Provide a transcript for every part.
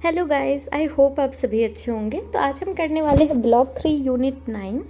Hello guys, I hope आप सभी अच्छे होंगे। तो आज हम करने वाले हैं ब्लॉक 3 यूनिट 9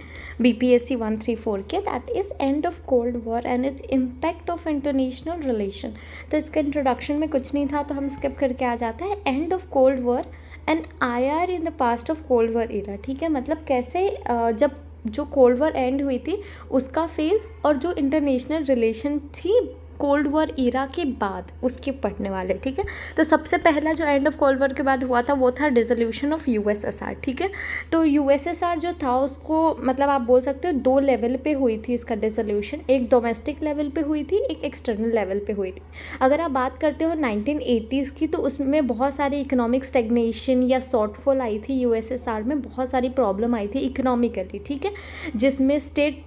बीपीएससी 134 के, that is and of cold war and its impact of international relation. तो इसका इंट्रोडक्शन में कुछ नहीं था, तो हम स्किप करके आ जाते हैं। End of cold war and IR in the past of cold war era. ठीक है, मतलब कैसे जब जो कोल्ड वॉर एंड हुई थी उसका फेज़ और जो इंटरनेशनल रिलेशन थी कोल्ड वॉर इरा के बाद उसके पढ़ने वाले। ठीक है, तो सबसे पहला जो एंड ऑफ कोल्ड वॉर के बाद हुआ था वो था डिसोल्यूशन ऑफ यूएसएसआर। ठीक है, तो यूएसएसआर जो था उसको मतलब आप बोल सकते हो दो लेवल पे हुई थी इसका डिसोल्यूशन। एक डोमेस्टिक लेवल पे हुई थी, एक एक्सटर्नल लेवल पे हुई थी। अगर आप बात करते हो 1980s की, तो उसमें बहुत सारी इकोनॉमिक स्टेगनेशन या शॉर्टफॉल आई थी यूएसएसआर में, बहुत सारी प्रॉब्लम आई थी इकोनॉमिकली। ठीक है, जिसमें स्टेट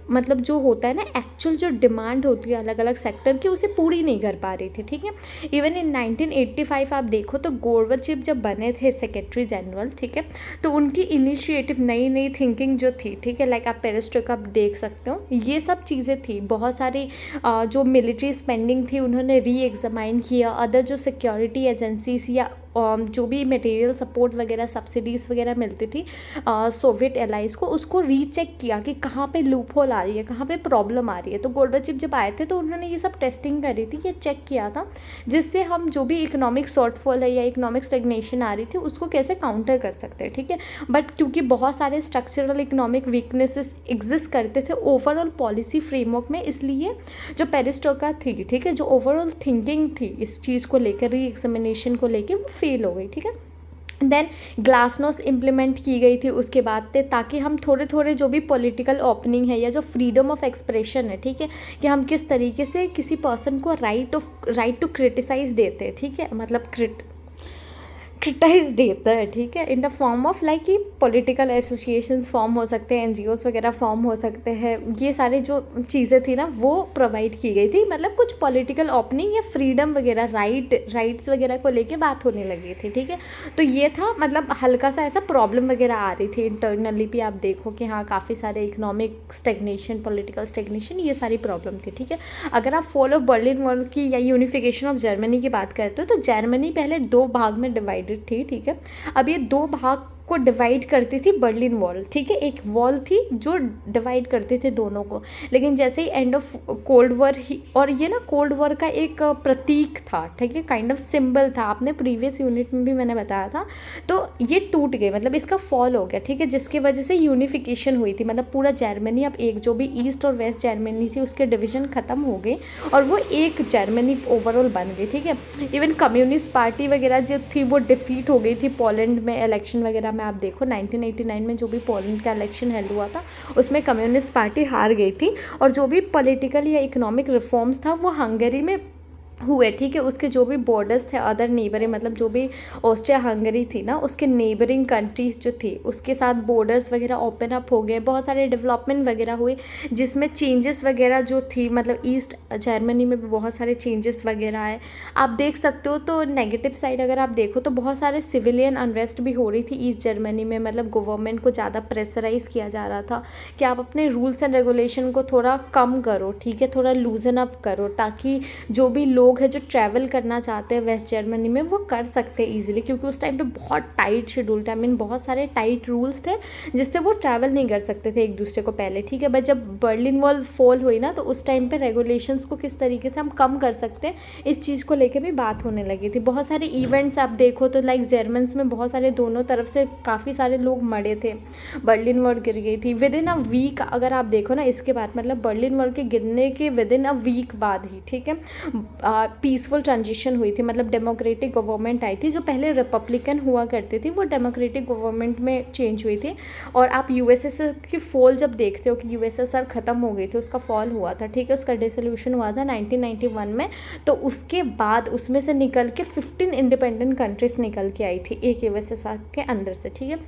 मतलब जो होता है ना, एक्चुअल जो डिमांड होती है अलग अलग सेक्टर की, उसे पूरी नहीं कर पा रही थी। ठीक है, इवन इन 1985 आप देखो तो गोरबाचेव जब बने थे सेक्रेटरी जनरल, ठीक है, तो उनकी इनिशिएटिव नई नई थिंकिंग जो थी, ठीक है, लाइक आप पेरिस्ट्रोइक आप देख सकते हो, ये सब चीज़ें थी। बहुत सारी जो मिलिट्री स्पेंडिंग थी उन्होंने री एग्जामाइन किया। अदर जो सिक्योरिटी एजेंसीज या जो भी मटेरियल सपोर्ट वगैरह सब्सिडीज़ वगैरह मिलती थी सोवियत एलाइज को, उसको रीचेक किया कि कहाँ पे लूप होल आ रही है, कहाँ पे प्रॉब्लम आ रही है। तो गोरबाचेव जब आए थे तो उन्होंने ये सब टेस्टिंग करी थी, ये चेक किया था, जिससे हम जो भी इकोनॉमिक शॉर्टफॉल है या इकोनॉमिक स्टेगनेशन आ रही थी उसको कैसे काउंटर कर सकते हैं। ठीक है, बट क्योंकि बहुत सारे स्ट्रक्चरल इकोनॉमिक वीकनेसेस एग्जिस्ट करते थे ओवरऑल पॉलिसी फ्रेमवर्क में, इसलिए जो पेरिस्ट्रोका थी, ठीक है, जो ओवरऑल थिंकिंग थी इस चीज़ को लेकर, री एग्जामिनेशन को लेकर, वो फेल हो गई। ठीक है, देन ग्लासनोस इम्प्लीमेंट की गई थी उसके बाद से, ताकि हम थोड़े थोड़े जो भी पॉलिटिकल ओपनिंग है या जो फ्रीडम ऑफ एक्सप्रेशन है, ठीक है, कि हम किस तरीके से किसी पर्सन को राइट टू क्रिटिसाइज देते हैं। ठीक है, मतलब क्रिटिसाइज देता है। ठीक है, in the form of like कि पॉलिटिकल एसोसिएशंस फॉर्म हो सकते हैं, एनजीओस वगैरह फॉर्म हो सकते हैं। ये सारे जो चीज़ें थी ना वो प्रोवाइड की गई थी, मतलब कुछ पॉलिटिकल ओपनिंग या फ्रीडम वगैरह राइट्स वगैरह को लेके बात होने लगी थी। ठीक है, तो ये था, मतलब हल्का सा ऐसा प्रॉब्लम वगैरह आ रही थी इंटरनली भी। आप देखो कि हाँ, काफ़ी सारे इकोनॉमिक स्टेगनेशन, पॉलिटिकल स्टेगनेशन, ये सारी प्रॉब्लम थी। ठीक है, अगर आप फॉल ऑफ बर्लिन वॉल की या यूनिफिकेशन ऑफ जर्मनी की बात करते हो तो जर्मनी पहले दो भाग में डिवाइड थी। ठीक है, अब ये दो भाग को डिवाइड करती थी बर्लिन वॉल। ठीक है, एक वॉल थी जो डिवाइड करते थे दोनों को, लेकिन जैसे ही एंड ऑफ कोल्ड वॉर ही, और ये ना कोल्ड वॉर का एक प्रतीक था, ठीक है, काइंड ऑफ सिंबल था, आपने प्रीवियस यूनिट में भी मैंने बताया था। तो ये टूट गए, मतलब इसका फॉल हो गया। ठीक है, जिसकी वजह से यूनिफिकेशन हुई थी, मतलब पूरा जर्मनी अब एक, जो भी ईस्ट और वेस्ट जर्मनी थी उसके डिवीजन ख़त्म हो गए और वो एक जर्मनी ओवरऑल बन गई। ठीक है, इवन कम्युनिस्ट पार्टी वगैरह जो थी वो डिफीट हो गई थी पोलैंड में इलेक्शन वगैरह में। आप देखो 1989 में जो भी पोलैंड का इलेक्शन हेल्ड हुआ था उसमें कम्युनिस्ट पार्टी हार गई थी, और जो भी पॉलिटिकल या इकोनॉमिक रिफॉर्म्स था वो हंगरी में हुए। ठीक है, उसके जो भी बॉर्डर्स थे अदर नेबरिंग, मतलब जो भी ऑस्ट्रिया हंगरी थी ना उसके नेबरिंग कंट्रीज जो थी उसके साथ बॉर्डर्स वगैरह ओपन अप हो गए, बहुत सारे डेवलपमेंट वगैरह हुए, जिसमें चेंजेस वगैरह जो थी, मतलब ईस्ट जर्मनी में भी बहुत सारे चेंजेस वगैरह आए। आप देख सकते हो, तो नेगेटिव साइड अगर आप देखो तो बहुत सारे सिविलियन अनरेस्ट भी हो रही थी ईस्ट जर्मनी में, मतलब गवर्नमेंट को ज़्यादा प्रेशराइज किया जा रहा था कि आप अपने रूल्स एंड रेगुलेशन को थोड़ा कम करो, ठीक है, थोड़ा लूजन अप करो, ताकि जो भी लोग है जो ट्रैवल करना चाहते हैं वेस्ट जर्मनी में वो कर सकते हैं ईजिली, क्योंकि उस टाइम पे बहुत टाइट शेड्यूल था, बहुत सारे टाइट रूल्स थे जिससे वो ट्रैवल नहीं कर सकते थे एक दूसरे को पहले। ठीक है, बट जब बर्लिन वॉल फॉल हुई ना तो उस टाइम पे रेगुलेशंस को किस तरीके से हम कम कर सकते हैं इस चीज़ को लेकर भी बात होने लगी थी। बहुत सारे इवेंट्स आप देखो तो लाइक जर्मन्स में बहुत सारे दोनों तरफ से काफ़ी सारे लोग मरे थे, बर्लिन वॉल गिर गई थी विद इन अ वीक। अगर आप देखो ना इसके बाद, मतलब बर्लिन वॉल के गिरने के विद इन अ वीक बाद ही, ठीक है, पीसफुल ट्रांजिशन हुई थी, मतलब डेमोक्रेटिक गवर्नमेंट आई थी। जो पहले रिपब्लिकन हुआ करती थी वो डेमोक्रेटिक गवर्नमेंट में चेंज हुई थी। और आप यूएसएसआर की फॉल जब देखते हो कि यूएसएसआर ख़त्म हो गई थी, उसका फॉल हुआ था, ठीक है, उसका डिसोल्यूशन हुआ था 1991 में, तो उसके बाद उसमें से निकल के 15 इंडिपेंडेंट कंट्रीज निकल के आई थी एक यूएसएसआर के अंदर से। ठीक है,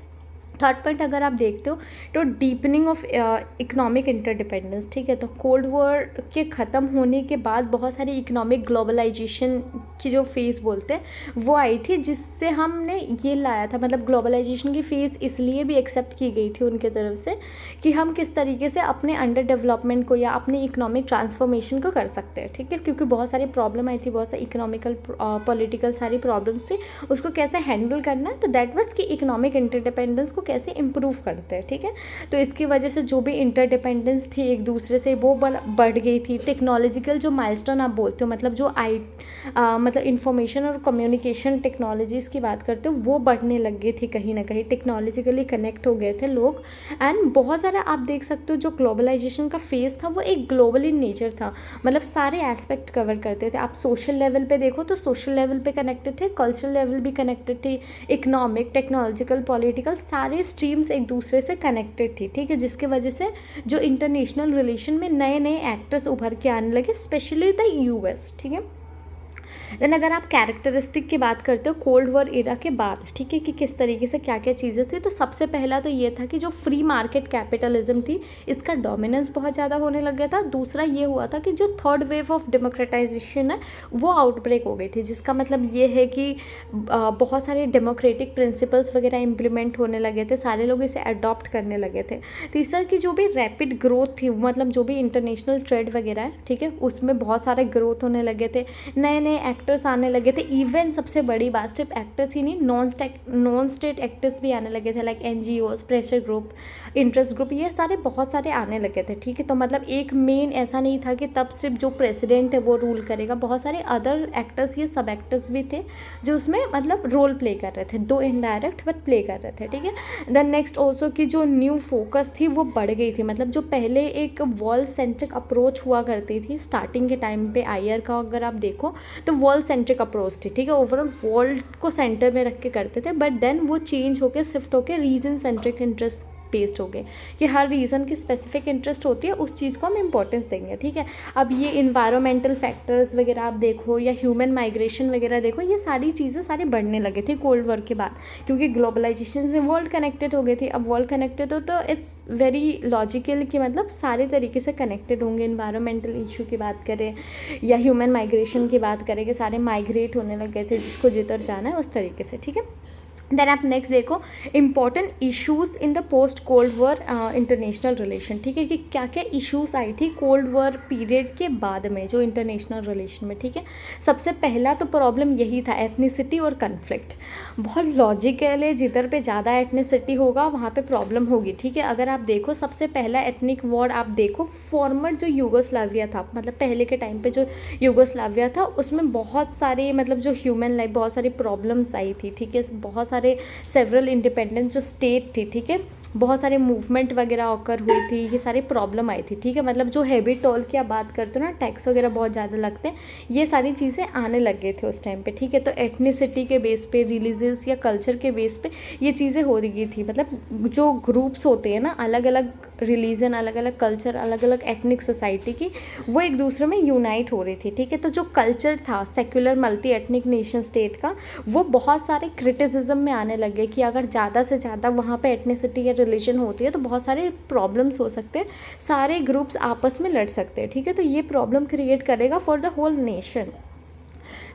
थर्ड पॉइंट अगर आप देखते हो तो डीपनिंग ऑफ इकोनॉमिक इंटरडिपेंडेंस, ठीक है। तो कोल्ड वॉर के ख़त्म होने के बाद बहुत सारी इकोनॉमिक ग्लोबलाइजेशन की जो फेज़ बोलते हैं वो आई थी, जिससे हमने ये लाया था, मतलब ग्लोबलाइजेशन की फेज़ इसलिए भी एक्सेप्ट की गई थी उनके तरफ से कि हम किस तरीके से अपने अंडर डेवलपमेंट को या अपने इकोनॉमिक ट्रांसफॉर्मेशन को कर सकते हैं, ठीक है। क्योंकि बहुत सारी प्रॉब्लम आई थी, बहुत सारी इकोनॉमिकल पॉलिटिकल सारी प्रॉब्लम्स थी, उसको कैसे हैंडल करना है, तो दैट वाज कि इकोनॉमिक इंटरडिपेंडेंस को कैसे इम्प्रूव करते हैं, ठीक है। तो इसकी वजह से जो भी इंटरडिपेंडेंस थी एक दूसरे से वो बढ़ गई थी। टेक्नोलॉजिकल जो माइलस्टोन आप बोलते हो, मतलब जो मतलब इंफॉर्मेशन और कम्युनिकेशन टेक्नोलॉजीज़ की बात करते हो, वो बढ़ने लग गई थी, कहीं ना कहीं टेक्नोलॉजिकली कनेक्ट हो गए थे लोग। एंड बहुत सारा आप देख सकते हो जो ग्लोबलाइजेशन का फेज़ था वो एक ग्लोबल इन नेचर था, मतलब सारे एस्पेक्ट कवर करते थे। आप सोशल लेवल पे देखो तो सोशल लेवल पे कनेक्टेड थे, कल्चरल लेवल भी कनेक्टेड थे, इकोनॉमिक, टेक्नोलॉजिकल, पॉलिटिकल, सारे स्ट्रीम्स एक दूसरे से कनेक्टेड थी, ठीक है। जिसकी वजह से जो इंटरनेशनल रिलेशन में नए नए एक्टर्स उभर के आने लगे, स्पेशली द यूएस, ठीक है। देन अगर आप कैरेक्टरिस्टिक की बात करते हो कोल्ड वॉर एरा के बाद, ठीक है, कि किस तरीके से क्या क्या चीज़ें थी, तो सबसे पहला तो ये था कि जो फ्री मार्केट कैपिटलिज्म थी इसका डोमिनेंस बहुत ज़्यादा होने लग गया था। दूसरा ये हुआ था कि जो थर्ड वेव ऑफ डेमोक्रेटाइजेशन है वो आउटब्रेक हो गई थी, जिसका मतलब ये है कि बहुत सारे डेमोक्रेटिक प्रिंसिपल्स वगैरह इम्प्लीमेंट होने लगे थे, सारे लोग इसे अडॉप्ट करने लगे थे। तीसरा कि जो भी रैपिड ग्रोथ थी, मतलब जो भी इंटरनेशनल ट्रेड वगैरह है, ठीक है, उसमें बहुत सारे ग्रोथ होने लगे थे, नए नए एक्टर्स आने लगे थे। इवन सबसे बड़ी बात सिर्फ एक्टर्स ही नहीं, नॉन स्टेट एक्टर्स भी आने लगे थे, like NGOs, pressure group, interest group, ये सारे बहुत सारे आने लगे थे, ठीक है। तो मतलब एक मेन ऐसा नहीं था कि तब सिर्फ जो प्रेसिडेंट है वो रूल करेगा, बहुत सारे अदर एक्टर्स, ये सब एक्टर्स भी थे जो उसमें मतलब रोल प्ले कर रहे थे, दो इनडायरेक्ट बट प्ले कर रहे थे, ठीक है। देन नेक्स्ट ऑल्सो की जो न्यू फोकस थी वो बढ़ गई थी, मतलब जो पहले एक वर्ल्ड सेंट्रिक अप्रोच हुआ करती थी स्टार्टिंग के टाइम पे आयर का अगर आप देखो तो वर्ल्ड सेंट्रिक अप्रोच थी, ठीक है, ओवरऑल वर्ल्ड को सेंटर में रख के करते थे, बट देन वो चेंज होकर शिफ्ट होकर रीजन सेंट्रिक इंटरेस्ट बेस्ड हो गए कि हर रीज़न की स्पेसिफिक इंटरेस्ट होती है, उस चीज़ को हम इंपॉर्टेंस देंगे, ठीक है। अब ये इन्वायरमेंटल फैक्टर्स वगैरह आप देखो या ह्यूमन माइग्रेशन वगैरह देखो, ये सारी चीज़ें सारे बढ़ने लगे थे कोल्ड वॉर के बाद, क्योंकि ग्लोबलाइजेशन से वर्ल्ड कनेक्टेड हो गई थी। अब वर्ल्ड कनेक्टेड हो तो इट्स वेरी लॉजिकल कि मतलब सारे तरीके से कनेक्टेड होंगे। इन्वायरमेंटल इशू की बात करें या ह्यूमन माइग्रेशन की बात करें कि सारे माइग्रेट होने लग गए थे, जिसको जिधर जाना है उस तरीके से, ठीक है। देन आप नेक्स्ट देखो important issues in the post cold war international relation, ठीक है, कि क्या क्या इश्यूज़ आई थी कोल्ड वॉर पीरियड के बाद में जो इंटरनेशनल रिलेशन में, ठीक है। सबसे पहला तो प्रॉब्लम यही था, एथनिसिटी और कन्फ्लिक्ट। बहुत लॉजिकल है, जिधर पे ज़्यादा एथनिसिटी होगा वहाँ पे प्रॉब्लम होगी, ठीक है। अगर आप देखो सबसे पहला एथनिक वॉर आप देखो फॉर्मर जो यूगोस्लाविया था, मतलब पहले के टाइम पे जो यूगोस्लाविया था उसमें बहुत सारे मतलब जो ह्यूमन लाइफ बहुत सारी प्रॉब्लम्स आई थी, ठीक है। बहुत सारे सेवरल इंडिपेंडेंट जो स्टेट थी, ठीक है, बहुत सारे मूवमेंट वगैरह ऑकर हुई थी, ये सारी प्रॉब्लम आई थी, ठीक है। मतलब जो हैवी टोल की आप बात करते हो ना, टैक्स वगैरह बहुत ज़्यादा लगते हैं, ये सारी चीज़ें आने लग गए थे उस टाइम पे, ठीक है। तो एथनिसिटी के बेस पे, रिलीजियस या कल्चर के बेस पे ये चीज़ें हो रही थी, मतलब जो ग्रुप्स होते हैं ना, अलग अलग रिलीजन, अलग अलग कल्चर, अलग अलग एथनिक सोसाइटी की, वो एक दूसरे में यूनाइट हो रही थी, ठीक है। तो जो कल्चर था secular multi ethnic nation state का, वो बहुत सारे क्रिटिसिज्म में आने लगे कि अगर ज़्यादा से ज़्यादा वहाँ पे एथनिसिटी या रिलीजन होती है तो बहुत सारे प्रॉब्लम्स हो सकते हैं, सारे ग्रुप्स आपस में लड़ सकते हैं, ठीक है। तो ये प्रॉब्लम क्रिएट करेगा फॉर द होल नेशन।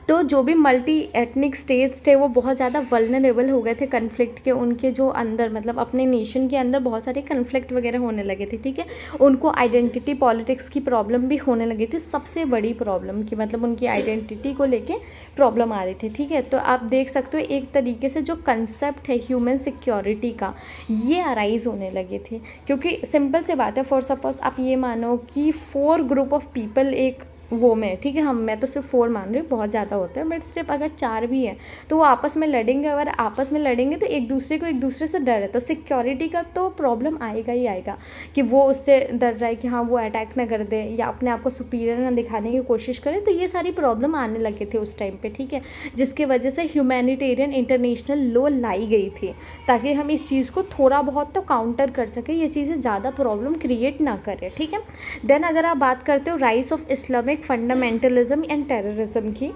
तो जो भी मल्टी एथनिक स्टेट्स थे वो बहुत ज़्यादा वल्नरेबल हो गए थे कन्फ्लिक्ट के, उनके जो अंदर मतलब अपने नेशन के अंदर बहुत सारे कन्फ्लिक्ट वगैरह होने लगे थे, ठीक है। उनको आइडेंटिटी पॉलिटिक्स की प्रॉब्लम भी होने लगी थी, सबसे बड़ी प्रॉब्लम कि मतलब उनकी आइडेंटिटी को लेके प्रॉब्लम आ रही थी, ठीक है। तो आप देख सकते हो एक तरीके से जो कंसेप्ट है ह्यूमन सिक्योरिटी का, ये अराइज होने लगे थे, क्योंकि सिंपल से बात है, फॉर सपोज आप ये मानो कि 4 ग्रुप ऑफ पीपल एक वो में, ठीक है, मैं तो सिर्फ 4 मान रही हूँ, बहुत ज़्यादा होते हैं, बट सिर्फ अगर 4 भी हैं तो वो आपस में लड़ेंगे, अगर आपस में लड़ेंगे तो एक दूसरे से डर है, तो सिक्योरिटी का तो प्रॉब्लम आएगा ही आएगा कि वो उससे डर रहा है कि हाँ वो अटैक ना कर दे या अपने आप को सुपीरियर ना दिखाने की कोशिश करे, तो ये सारी प्रॉब्लम आने लगे थे उस टाइम पे, ठीक है, जिसकी वजह से ह्यूमैनिटेरियन इंटरनेशनल लॉ लाई गई थी ताकि हम इस चीज़ को थोड़ा बहुत तो काउंटर कर सकें, ये चीज़ें ज़्यादा प्रॉब्लम क्रिएट ना करें, ठीक है। देन अगर आप बात करते हो rise of Islamic fundamentalism and terrorism की,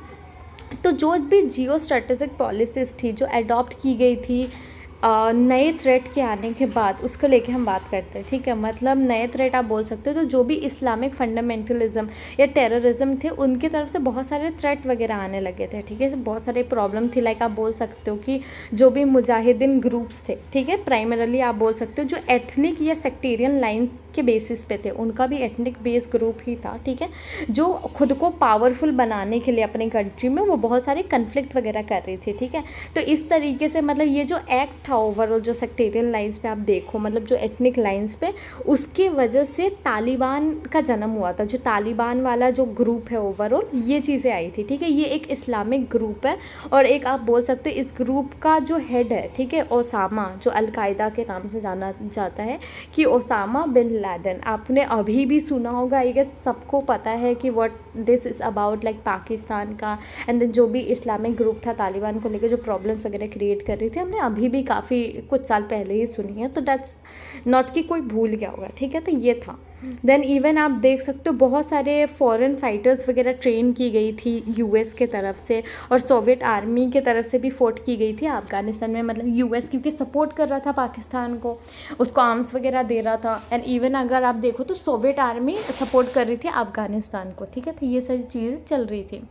तो जो भी जियो स्ट्रेटेजिक पॉलिसीज़ थी जो अडॉप्ट की गई थी नए थ्रेट के आने के बाद उसको लेके हम बात करते हैं, ठीक है। मतलब नए थ्रेट आप बोल सकते हो तो जो भी इस्लामिक फंडामेंटलिज्म या टेररिज्म थे उनकी तरफ से बहुत सारे थ्रेट वगैरह आने लगे थे, ठीक है। बहुत सारे प्रॉब्लम थी, लाइक आप बोल सकते हो कि जो भी मुजाहिदीन ग्रुप्स थे, ठीक है, प्राइमरली आप बोल सकते हो जो एथनिक या सेक्टेरियन लाइंस के बेसिस पे थे, उनका भी एथनिक बेस ग्रुप ही था, ठीक है, जो खुद को पावरफुल बनाने के लिए अपनी कंट्री में वो बहुत सारे कन्फ्लिक्ट वगैरह कर रही थी, ठीक है। तो इस तरीके से मतलब ये जो एक्ट था ओवरऑल जो सेक्टेरियन लाइंस पे आप देखो, मतलब जो एथनिक लाइंस पे, उसके वजह से तालिबान का जन्म हुआ था। जो तालिबान वाला जो ग्रुप है ओवरऑल ये चीज़ें आई थी, ठीक है। ये एक इस्लामिक ग्रुप है और एक आप बोल सकते हो इस ग्रुप का जो हेड है, ठीक है, ओसामा, जो अलकायदा के नाम से जाना जाता है कि ओसामा बिन लादेन। आपने अभी भी सुना होगा, आई गेस सबको पता है कि what this is about, like Pakistan का एंड देन जो भी इस्लामिक ग्रुप था तालिबान को लेकर जो प्रॉब्लम्स वगैरह क्रिएट कर रही थी, हमने अभी भी काफ़ी कुछ साल पहले ही सुनी है। तो दैट्स नॉट कि कोई भूल गया होगा, ठीक है। तो ये था। देन इवन आप देख सकते हो बहुत सारे फॉरेन फाइटर्स वगैरह ट्रेन की गई थी यूएस के तरफ से, और सोवियत आर्मी के तरफ से भी फोर्ट की गई थी अफ़गानिस्तान में। मतलब यूएस क्योंकि सपोर्ट कर रहा था पाकिस्तान को, उसको आर्म्स वगैरह दे रहा था, एंड इवन अगर आप देखो तो सोवियत आर्मी सपोर्ट कर रही थी अफ़गानिस्तान को, ठीक है। तो ये सारी चीज़ें चल रही थी।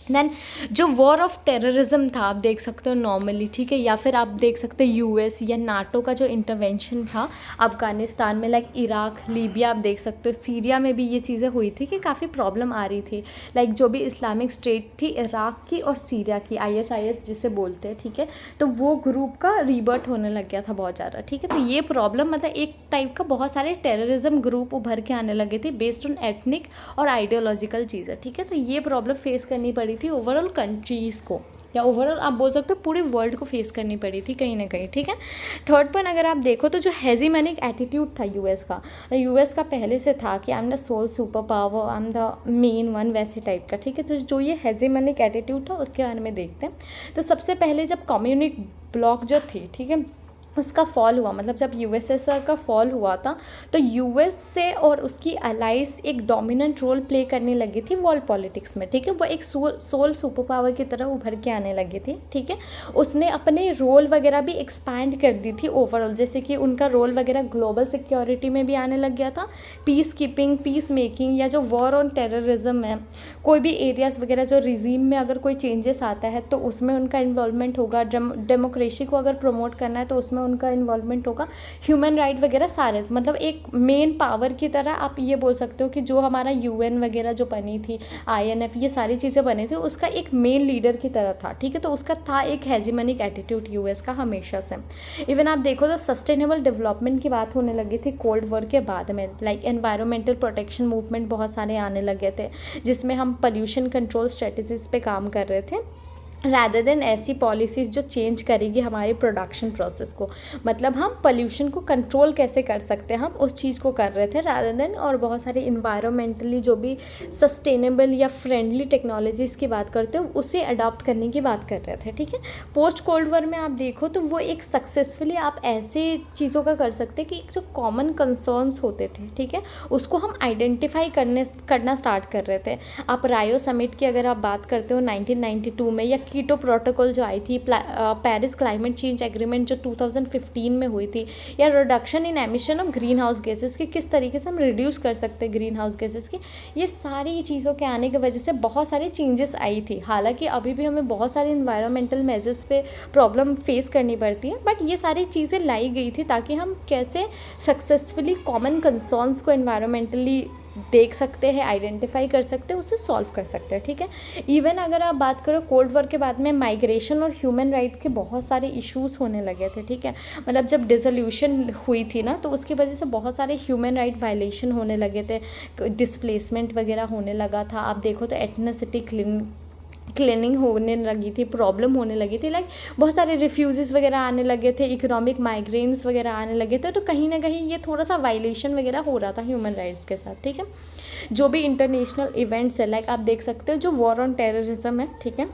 देन जो वॉर ऑफ टेररिज्म था आप देख सकते हो नॉर्मली, ठीक है, या फिर आप देख सकते हो यूएस या नाटो का जो इंटरवेंशन था अफ़गानिस्तान में, लाइक इराक, लीबिया, आप देख सकते हो सीरिया में भी ये चीज़ें हुई थी कि काफ़ी प्रॉब्लम आ रही थी। लाइक जो भी इस्लामिक स्टेट थी इराक की और सीरिया की, आईएसआईएस जिसे बोलते हैं, ठीक है, तो वो ग्रुप का रीबर्थ होने लग गया था बहुत ज़्यादा, ठीक है। तो ये प्रॉब्लम मतलब एक टाइप का बहुत सारे टेररिज्म ग्रुप उभर के आने लगे थे बेस्ड ऑन एथनिक और आइडियोलॉजिकल चीज़ें, ठीक है। तो ये प्रॉब्लम फेस करनी पड़ी थी ओवरऑल कंट्रीज़ को, या ओवरऑल आप बोल सकते हो पूरे वर्ल्ड को फेस करनी पड़ी थी कहीं ना कहीं, ठीक है। थर्ड पॉइंट अगर आप देखो तो जो हेजीमोनिक एटीट्यूड था यूएस का पहले से था कि I am the sole super power, I am the main one, वैसे टाइप का, ठीक है। तो जो ये हेजीमोनिक एटीट्यूड था उसके बारे में देखते हैं। तो सबसे पहले जब कम्युनिस्ट ब्लॉक जो थी, ठीक है, उसका फॉल हुआ, मतलब जब यूएसएसआर का फॉल हुआ था तो यूएस से और उसकी अलाइज एक डोमिनेंट रोल प्ले करने लगी थी वर्ल्ड पॉलिटिक्स में, ठीक है। वो एक सोल सुपर पावर की तरह उभर के आने लगी थी, ठीक है। उसने अपने रोल वगैरह भी एक्सपैंड कर दी थी ओवरऑल, जैसे कि उनका रोल वगैरह ग्लोबल सिक्योरिटी में भी आने लग गया था, पीस कीपिंग, पीस मेकिंग, या जो वॉर ऑन टेररिज्म है, कोई भी एरियाज़ वगैरह जो रिजीम में अगर कोई चेंजेस आता है तो उसमें उनका इन्वॉल्वमेंट होगा, डेमोक्रेसी को अगर प्रमोट करना है तो उसमें उनका इन्वॉल्वमेंट होगा, ह्यूमन राइट वगैरह सारे, मतलब एक मेन पावर की तरह आप ये बोल सकते हो कि जो हमारा यूएन वगैरह जो बनी थी, आईएनएफ, ये सारी चीज़ें बनी थी, उसका एक मेन लीडर की तरह था, ठीक है। तो उसका था एक हेजीमोनिक एटीट्यूड यूएस का हमेशा से। इवन आप देखो तो सस्टेनेबल डेवलपमेंट की बात होने लगी थी कोल्ड वॉर के बाद में, लाइक एनवायरमेंटल प्रोटेक्शन मूवमेंट बहुत सारे आने लगे थे जिसमें हम पोल्यूशन कंट्रोल स्ट्रेटजीज पे काम कर रहे थे, रैदर देन ऐसी पॉलिसीज़ जो चेंज करेगी हमारे प्रोडक्शन प्रोसेस को। मतलब हम पोल्यूशन को कंट्रोल कैसे कर सकते हैं, हम उस चीज़ को कर रहे थे रैदर देन, और बहुत सारे इन्वायरमेंटली जो भी सस्टेनेबल या फ्रेंडली टेक्नोलॉजीज़ की बात करते हो उसे अडॉप्ट करने की बात कर रहे थे, ठीक है। पोस्ट कोल्ड वॉर में आप देखो तो वो एक सक्सेसफुली आप ऐसे चीज़ों का कर सकते कि एक जो कॉमन कंसर्न्स होते थे, ठीक है, उसको हम आइडेंटिफाई करना स्टार्ट कर रहे थे। आप रायो समिट की अगर आप बात करते हो 1992 में, या कीटो प्रोटोकॉल जो आई थी, पेरिस क्लाइमेट चेंज एग्रीमेंट जो 2015 में हुई थी, या reduction in emission of green house gases की, किस तरीके से हम रिड्यूस कर सकते हैं ग्रीन हाउस गैसेस की, ये सारी चीज़ों के आने की वजह से बहुत सारी चेंजेस आई थी। हालांकि अभी भी हमें बहुत सारे इन्वायरमेंटल मेजर्स पे प्रॉब्लम फेस करनी पड़ती है, बट ये सारी चीज़ें लाई गई थी ताकि हम कैसे सक्सेसफुली कॉमन कंसर्न्स को इन्वायरमेंटली देख सकते हैं, आइडेंटिफाई कर सकते हैं, उसे सॉल्व कर सकते हैं, ठीक है। इवन अगर आप बात करो कोल्ड वॉर के बाद में माइग्रेशन और ह्यूमन राइट के बहुत सारे इश्यूज होने लगे थे, ठीक है। मतलब जब डिसोल्यूशन हुई थी ना तो उसकी वजह से बहुत सारे ह्यूमन राइट वायलेशन होने लगे थे, डिस्प्लेसमेंट वगैरह होने लगा था। आप देखो तो एथनिसिटी क्लीनिंग होने लगी थी, प्रॉब्लम होने लगी थी, लाइक बहुत सारे रिफ्यूज़ वगैरह आने लगे थे, इकोनॉमिक माइग्रेन्स वगैरह आने लगे थे। तो कहीं ना कहीं ये थोड़ा सा वायलेशन वगैरह हो रहा था ह्यूमन राइट्स के साथ, ठीक है। जो भी इंटरनेशनल इवेंट्स है, लाइक आप देख सकते हो जो वॉर ऑन टेररिज्म है, ठीक है,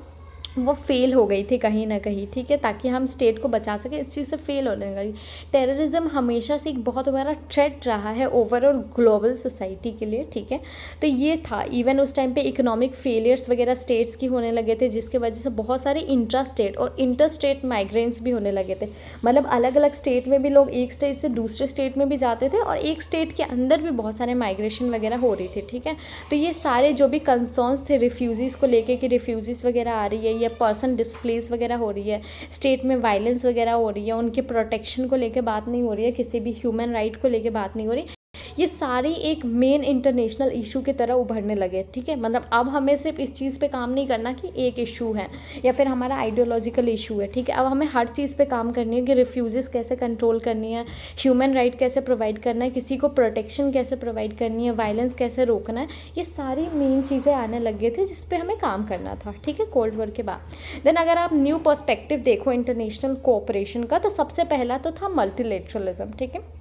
वो फेल हो गई थी कहीं ना कहीं, ठीक है, ताकि हम स्टेट को बचा सकें, इस चीज़ से फेल होने लगी। टेररिज्म हमेशा से एक बहुत बड़ा थ्रेट रहा है ओवरऑल ग्लोबल सोसाइटी के लिए, ठीक है। तो ये था, इवन उस टाइम पे इकोनॉमिक फेलियर्स वगैरह स्टेट्स की होने लगे थे, जिसके वजह से बहुत सारे इंट्रा स्टेट और इंटर स्टेट माइग्रेंट्स भी होने लगे थे। मतलब अलग अलग स्टेट में भी लोग एक स्टेट से दूसरे स्टेट में भी जाते थे, और एक स्टेट के अंदर भी बहुत सारे माइग्रेशन वगैरह हो रही थी, ठीक है। तो ये सारे जो भी कंसर्न्स थे रिफ्यूज़ीज़ को लेके कि रिफ्यूज़ीज़ वगैरह आ रही है या पर्सन डिस्प्लेस वगैरह हो रही है, स्टेट में वायलेंस वगैरह हो रही है, उनके प्रोटेक्शन को लेके बात नहीं हो रही है, किसी भी ह्यूमन राइट को लेके बात नहीं हो रही, ये सारी एक मेन इंटरनेशनल इशू की तरह उभरने लगे, ठीक है। मतलब अब हमें सिर्फ इस चीज़ पे काम नहीं करना कि एक इशू है या फिर हमारा आइडियोलॉजिकल इशू है, ठीक है। अब हमें हर चीज़ पे काम करनी है कि रिफ्यूज़ीज़ कैसे कंट्रोल करनी है, ह्यूमन राइट कैसे प्रोवाइड करना है, किसी को प्रोटेक्शन कैसे प्रोवाइड करनी है, वायलेंस कैसे रोकना है, ये सारी मेन चीज़ें आने लग गए थे जिस पे हमें काम करना था, ठीक है, कोल्ड वॉर के बाद। देन अगर आप न्यू पर्सपेक्टिव देखो इंटरनेशनल कोऑपरेशन का, तो सबसे पहला तो था मल्टीलेटरलिज्म, ठीक है।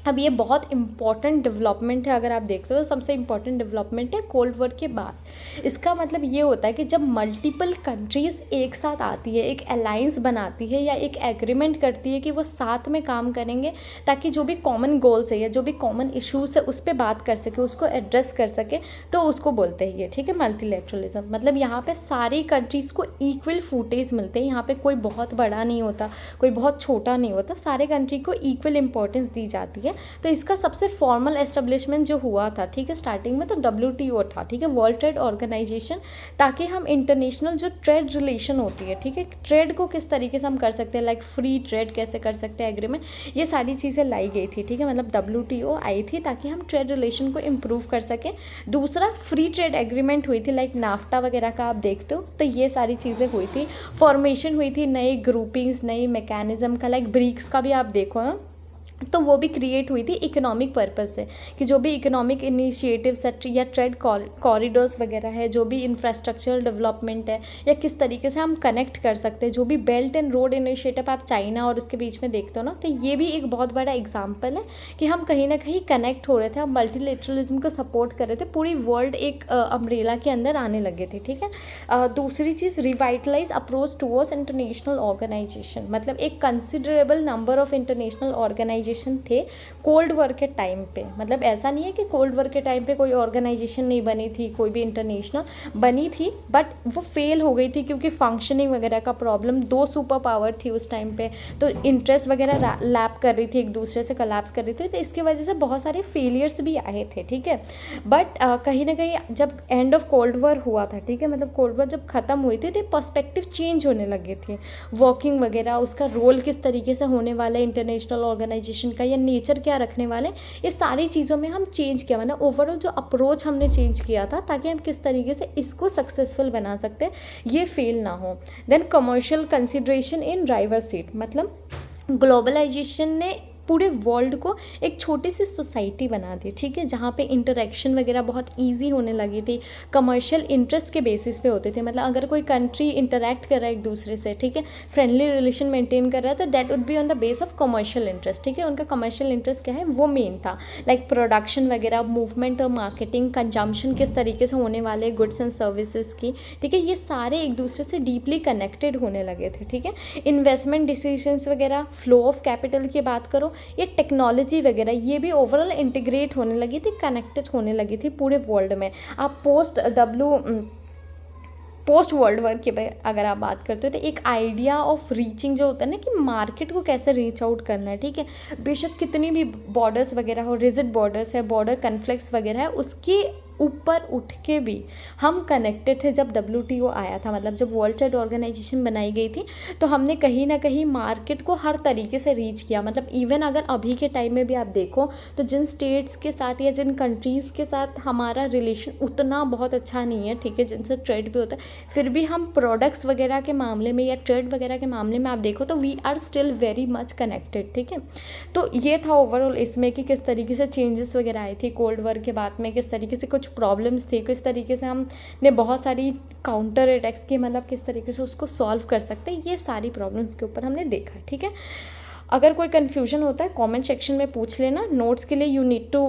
अब ये बहुत इंपॉर्टेंट डेवलपमेंट है, अगर आप देखते हो तो सबसे इंपॉर्टेंट डेवलपमेंट है कोल्ड वॉर के बाद। इसका मतलब ये होता है कि जब मल्टीपल कंट्रीज़ एक साथ आती है, एक अलायंस बनाती है या एक एग्रीमेंट करती है कि वो साथ में काम करेंगे ताकि जो भी कॉमन गोल्स है या जो भी कॉमन इश्यूज़ है उस पर बात कर सके, उसको एड्रेस कर सके, तो उसको बोलते हैं ये, ठीक है, मल्टीलेटरलिज्म। मतलब यहाँ पे सारी कंट्रीज़ को इक्वल फुटेज मिलते हैं, यहाँ पे कोई बहुत बड़ा नहीं होता, कोई बहुत छोटा नहीं होता, सारे कंट्री को इक्वल इंपॉर्टेंस दी जाती है। तो इसका सबसे फॉर्मल एस्टेब्लिशमेंट जो हुआ था, ठीक है, स्टार्टिंग में तो WTO था, ठीक है, वर्ल्ड ट्रेड ऑर्गेनाइजेशन, ताकि हम इंटरनेशनल जो ट्रेड रिलेशन होती है, ठीक है, ट्रेड को किस तरीके से हम कर सकते हैं, लाइक फ्री ट्रेड कैसे कर सकते हैं, एग्रीमेंट, ये सारी चीज़ें लाई गई थी, ठीक है। मतलब WTO आई थी ताकि हम ट्रेड रिलेशन को इम्प्रूव कर सकें। दूसरा फ्री ट्रेड एग्रीमेंट हुई थी, लाइक नाफ्टा वगैरह का आप देखते हो, तो ये सारी चीज़ें हुई थी। फॉर्मेशन हुई थी नई ग्रुपिंग्स, नई मैकेनिज्म का, लाइक ब्रिक्स का भी आप देखो ना, तो वो भी क्रिएट हुई थी इकोनॉमिक पर्पस से, कि जो भी इकोनॉमिक इनिशिएटिव्स या ट्रेड कॉरिडोर्स वगैरह है, जो भी इंफ्रास्ट्रक्चरल डेवलपमेंट है, या किस तरीके से हम कनेक्ट कर सकते हैं, जो भी बेल्ट एंड रोड इनिशिएटिव आप चाइना और उसके बीच में देखते हो ना, तो ये भी एक बहुत बड़ा एग्जाम्पल है कि हम कहीं ना कहीं कनेक्ट हो रहे थे, हम मल्टीलेटरलिज्म को सपोर्ट कर रहे थे, पूरी वर्ल्ड एक अम्ब्रेला के अंदर आने लगे थे, ठीक है। दूसरी चीज़ revitalize approach towards international organization, मतलब एक considerable number of international organization थे कोल्ड वॉर के टाइम पे। मतलब ऐसा नहीं है कि कोल्ड वॉर के टाइम पे कोई ऑर्गेनाइजेशन नहीं बनी थी, कोई भी इंटरनेशनल बनी थी, बट वो फेल हो गई थी क्योंकि फंक्शनिंग वगैरह का प्रॉब्लम, दो सुपर पावर थी उस टाइम पे, तो इंटरेस्ट वगैरह लैप कर रही थी, एक दूसरे से कोलैप्स कर रही थी, तो इसकी वजह से बहुत सारे फेलियर्स भी आए थे, ठीक है। बट कहीं ना कहीं जब एंड ऑफ कोल्ड वॉर हुआ था, ठीक है, मतलब कोल्ड वॉर जब ख़त्म हुई थी तो पर्सपेक्टिव चेंज होने लगे थे, वर्किंग वगैरह, उसका रोल किस तरीके से होने वाला है इंटरनेशनल ऑर्गेनाइजेशन का, या नेचर क्या रखने वाले, ये सारी चीज़ों में हम चेंज किया, मतलब ओवरऑल जो अप्रोच हमने चेंज किया था ताकि हम किस तरीके से इसको सक्सेसफुल बना सकते हैं, ये फेल ना हो। Then commercial consideration in driver seat, मतलब ग्लोबलाइजेशन ने पूरे वर्ल्ड को एक छोटी सी सोसाइटी बना दी, ठीक है, जहाँ पे इंटरेक्शन वगैरह बहुत इजी होने लगी थी, कमर्शियल इंटरेस्ट के बेसिस पे होते थे। मतलब अगर कोई कंट्री इंटरेक्ट कर रहा है एक दूसरे से, ठीक है, फ्रेंडली रिलेशन मेंटेन कर रहा है, तो that would be on the base of commercial interest, ठीक है। उनका कमर्शियल इंटरेस्ट क्या है, वो मेन था, लाइक प्रोडक्शन वगैरह, मूवमेंट और मार्केटिंग, कंजम्पशन किस तरीके से होने वाले गुड्स एंड सर्विसेज की, ठीक है, ये सारे एक दूसरे से डीपली कनेक्टेड होने लगे थे, ठीक है। इन्वेस्टमेंट डिसीजंस वगैरह, फ्लो ऑफ कैपिटल की बात करो, ये टेक्नोलॉजी वगैरह, ये भी ओवरऑल इंटीग्रेट होने लगी थी, कनेक्टेड होने लगी थी पूरे वर्ल्ड में। आप पोस्ट वर्ल्ड वॉर के अगर आप बात करते हो तो एक आइडिया ऑफ रीचिंग जो होता है ना, कि मार्केट को कैसे रीच आउट करना है, ठीक है, बेशक कितनी भी बॉर्डर्स वगैरह हो, रिजिड बॉर्डर्स है, बॉर्डर कन्फ्लिक्ट्स वगैरह है, उसके ऊपर उठ के भी हम कनेक्टेड थे। जब WTO आया था, मतलब जब वर्ल्ड ट्रेड ऑर्गेनाइजेशन बनाई गई थी, तो हमने कहीं ना कहीं मार्केट को हर तरीके से रीच किया। मतलब इवन अगर अभी के टाइम में भी आप देखो तो जिन स्टेट्स के साथ या जिन कंट्रीज़ के साथ हमारा रिलेशन उतना बहुत अच्छा नहीं है, ठीक है, जिनसे ट्रेड भी होता है, फिर भी हम प्रोडक्ट्स वगैरह के मामले में या ट्रेड वगैरह के मामले में आप देखो तो we are still very much connected, ठीक है। तो ये था ओवरऑल इसमें कि किस तरीके से चेंजेस वगैरह आई थी कोल्ड वॉर के बाद में, किस तरीके से कुछ प्रॉब्लम्स थे, किस तरीके से हमने बहुत सारी काउंटर अटैक्स की, मतलब किस तरीके से उसको सॉल्व कर सकते हैं, ये सारी प्रॉब्लम्स के ऊपर हमने देखा, ठीक है। अगर कोई कन्फ्यूजन होता है कमेंट सेक्शन में पूछ लेना. नोट्स के लिए you need to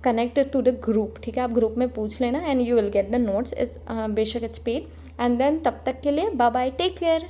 connect to the group. ठीक है, आप ग्रुप में पूछ लेना and you will get the notes. It's बेशक इट्स पेड. एंड देन तब तक के लिए बाय बाय, टेक केयर.